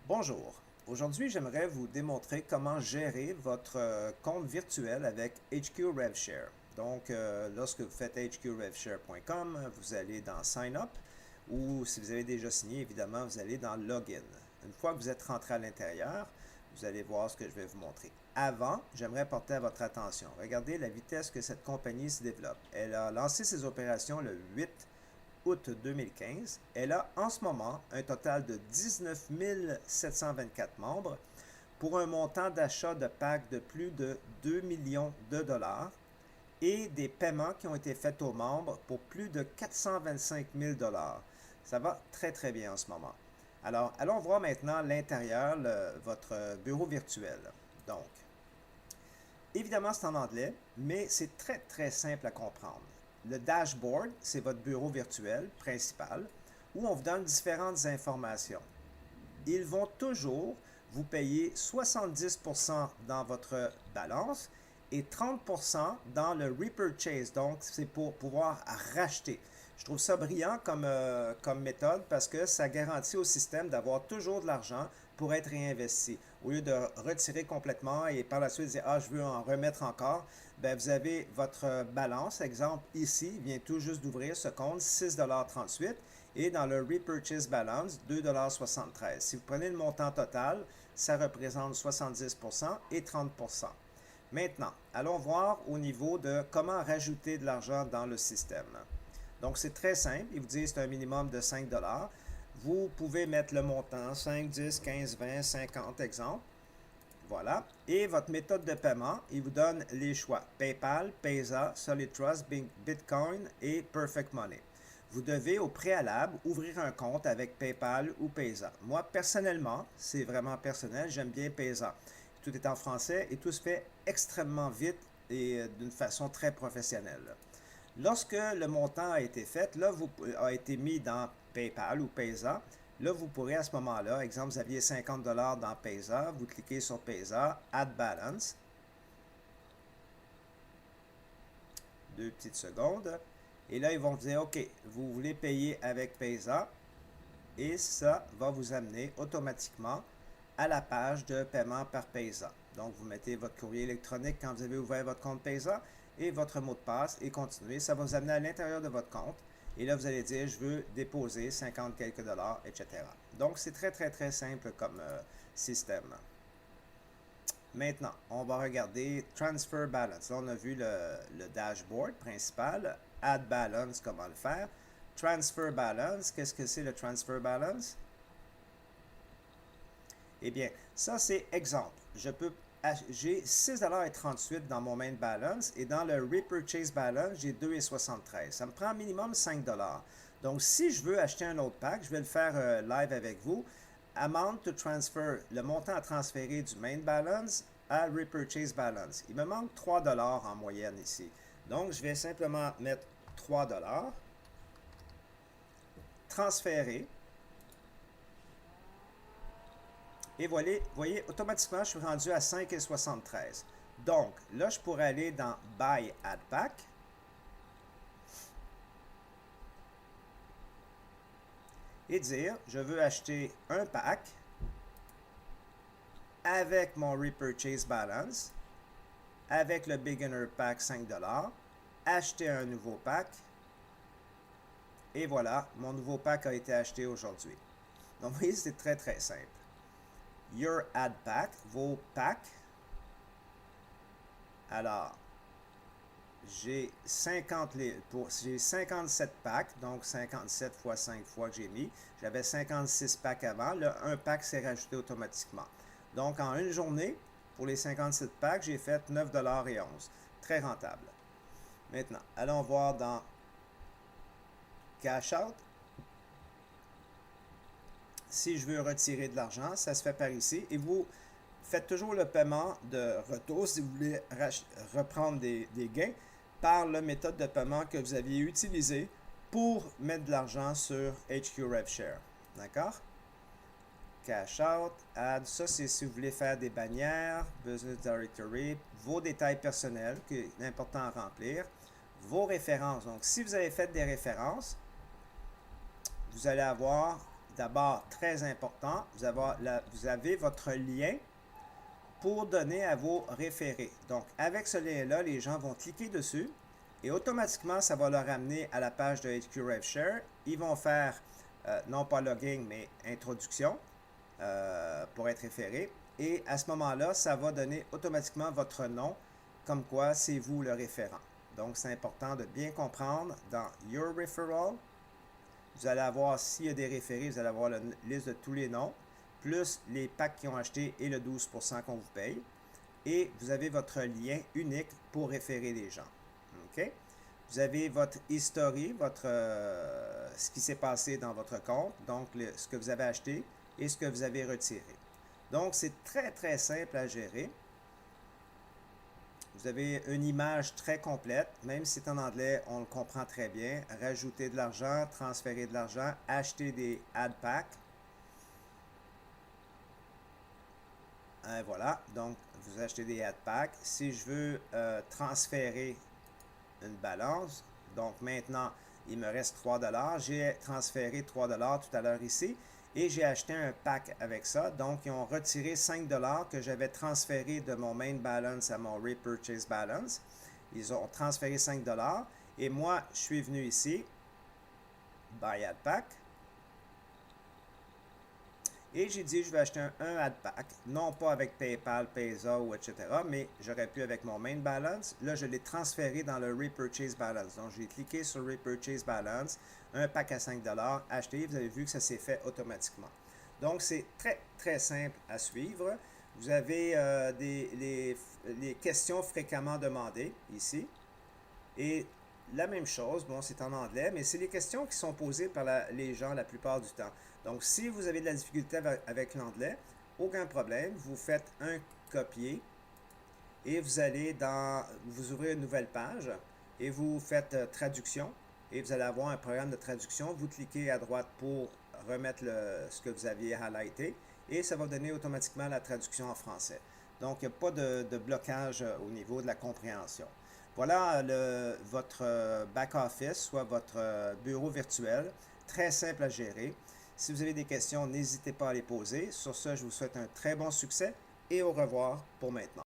Bonjour. Aujourd'hui, j'aimerais vous démontrer comment gérer votre compte virtuel avec HQ RevShare. Donc, lorsque vous faites hqrevshare.com, vous allez dans Sign Up ou si vous avez déjà signé, évidemment, vous allez dans Login. Une fois que vous êtes rentré à l'intérieur, vous allez voir ce que je vais vous montrer. Avant, j'aimerais porter à votre attention. Regardez la vitesse que cette compagnie se développe. Elle a lancé ses opérations le 8 août 2015. Elle a en ce moment un total de 19 724 membres pour un montant d'achat de packs de plus de 2 millions de dollars et des paiements qui ont été faits aux membres pour plus de 425 000 dollars. Ça va très très bien en ce moment. Alors, allons voir maintenant l'intérieur, votre bureau virtuel. Donc, évidemment, c'est en anglais, mais c'est très très simple à comprendre. Le dashboard, c'est votre bureau virtuel principal où on vous donne différentes informations. Ils vont toujours vous payer 70% dans votre balance et 30% dans le repurchase. Donc, c'est pour pouvoir racheter. Je trouve ça brillant comme méthode parce que ça garantit au système d'avoir toujours de l'argent pour être réinvesti. Au lieu de retirer complètement et par la suite dire ah, je veux en remettre encore, ben, vous avez votre balance. Exemple, ici, vient tout juste d'ouvrir ce compte 6,38 et dans le repurchase balance 2,73 Si vous prenez le montant total, ça représente 70% et 30%. Maintenant, allons voir au niveau de comment rajouter de l'argent dans le système. Donc, c'est très simple. Ils vous disent que c'est un minimum de 5 dollars. Vous pouvez mettre le montant 5, 10, 15, 20, 50 exemple. Voilà. Et votre méthode de paiement, il vous donne les choix PayPal, Payza, Solid Trust, Bitcoin et Perfect Money. Vous devez au préalable ouvrir un compte avec PayPal ou Payza. Moi, personnellement, c'est vraiment personnel, j'aime bien Payza. Tout est en français et tout se fait extrêmement vite et d'une façon très professionnelle. Lorsque le montant a été fait, là, a été mis dans PayPal ou Payza, là, vous pourrez à ce moment-là, exemple, vous aviez 50 dollars dans Payza, vous cliquez sur Payza, Add Balance. Deux petites secondes. Et là, ils vont vous dire, OK, vous voulez payer avec Payza. Et ça va vous amener automatiquement à la page de paiement par Payza. Donc, vous mettez votre courrier électronique quand vous avez ouvert votre compte Payza et votre mot de passe et continuez. Ça va vous amener à l'intérieur de votre compte. Et là, vous allez dire, je veux déposer 50 quelques dollars, etc. Donc, c'est très, très, très simple comme système. Maintenant, on va regarder Transfer Balance. Là, on a vu le dashboard principal. Add Balance, comment le faire. Transfer Balance, qu'est-ce que c'est le Transfer Balance? Eh bien, ça c'est exemple. J'ai 6,38$ dans mon main balance et dans le repurchase balance, j'ai 2,73$. Ça me prend minimum 5$. Donc, si je veux acheter un autre pack, je vais le faire live avec vous. Amount to transfer, le montant à transférer du main balance à repurchase balance. Il me manque 3$ en moyenne ici. Donc, je vais simplement mettre 3$, transférer. Et voyez, automatiquement, je suis rendu à 5,73. Donc, là, je pourrais aller dans Buy Add Pack. Et dire, je veux acheter un pack avec mon Repurchase Balance, avec le Beginner Pack 5$, acheter un nouveau pack. Et voilà, mon nouveau pack a été acheté aujourd'hui. Donc, vous voyez, c'est très, très simple. Your Add Pack, vos packs. Alors, j'ai 57 packs, donc 57 fois 5 fois que j'ai mis. J'avais 56 packs avant. Là, un pack s'est rajouté automatiquement. Donc, en une journée, pour les 57 packs, j'ai fait 9,11$. Très rentable. Maintenant, allons voir dans Cash Out. Si je veux retirer de l'argent, ça se fait par ici. Et vous faites toujours le paiement de retour si vous voulez reprendre des gains par la méthode de paiement que vous aviez utilisée pour mettre de l'argent sur HQ RevShare. D'accord? Cash Out, Add, ça c'est si vous voulez faire des bannières, Business Directory, vos détails personnels, qui est important à remplir, vos références. Donc, si vous avez fait des références, vous allez avoir d'abord, très important, vous avez votre lien pour donner à vos référés. Donc, avec ce lien-là, les gens vont cliquer dessus et automatiquement, ça va leur amener à la page de HQ RevShare. Ils vont faire, non pas login, mais introduction pour être référé. Et à ce moment-là, ça va donner automatiquement votre nom, comme quoi c'est vous le référent. Donc, c'est important de bien comprendre dans Your Referral. Vous allez avoir, s'il y a des référés, vous allez avoir la liste de tous les noms, plus les packs qui ont acheté et le 12% qu'on vous paye. Et vous avez votre lien unique pour référer les gens. OK? Vous avez votre history, ce qui s'est passé dans votre compte, donc ce que vous avez acheté et ce que vous avez retiré. Donc, c'est très, très simple à gérer. Vous avez une image très complète, même si c'est en anglais, on le comprend très bien. Rajouter de l'argent, transférer de l'argent, acheter des ad packs. Et voilà, donc vous achetez des ad packs. Si je veux transférer une balance, donc maintenant, il me reste 3 $. J'ai transféré 3 $ tout à l'heure ici. Et j'ai acheté un pack avec ça. Donc, ils ont retiré 5 $ que j'avais transféré de mon main balance à mon repurchase balance. Ils ont transféré 5 $. Et moi, je suis venu ici, Buy Ad Pack. Et j'ai dit, je vais acheter un Ad Pack, non pas avec PayPal, Payza ou etc., mais j'aurais pu avec mon main balance. Là, je l'ai transféré dans le repurchase balance. Donc, j'ai cliqué sur repurchase balance, un pack à 5 $, acheté. Vous avez vu que ça s'est fait automatiquement. Donc, c'est très, très simple à suivre. Vous avez les questions fréquemment demandées ici. Et la même chose, bon, c'est en anglais, mais c'est les questions qui sont posées par les gens la plupart du temps. Donc, si vous avez de la difficulté avec l'anglais, aucun problème, vous faites un copier et vous allez vous ouvrez une nouvelle page et vous faites traduction et vous allez avoir un programme de traduction. Vous cliquez à droite pour remettre ce que vous aviez highlighté et ça va donner automatiquement la traduction en français. Donc, il n'y a pas de blocage au niveau de la compréhension. Voilà votre back-office, soit votre bureau virtuel, très simple à gérer. Si vous avez des questions, n'hésitez pas à les poser. Sur ce, je vous souhaite un très bon succès et au revoir pour maintenant.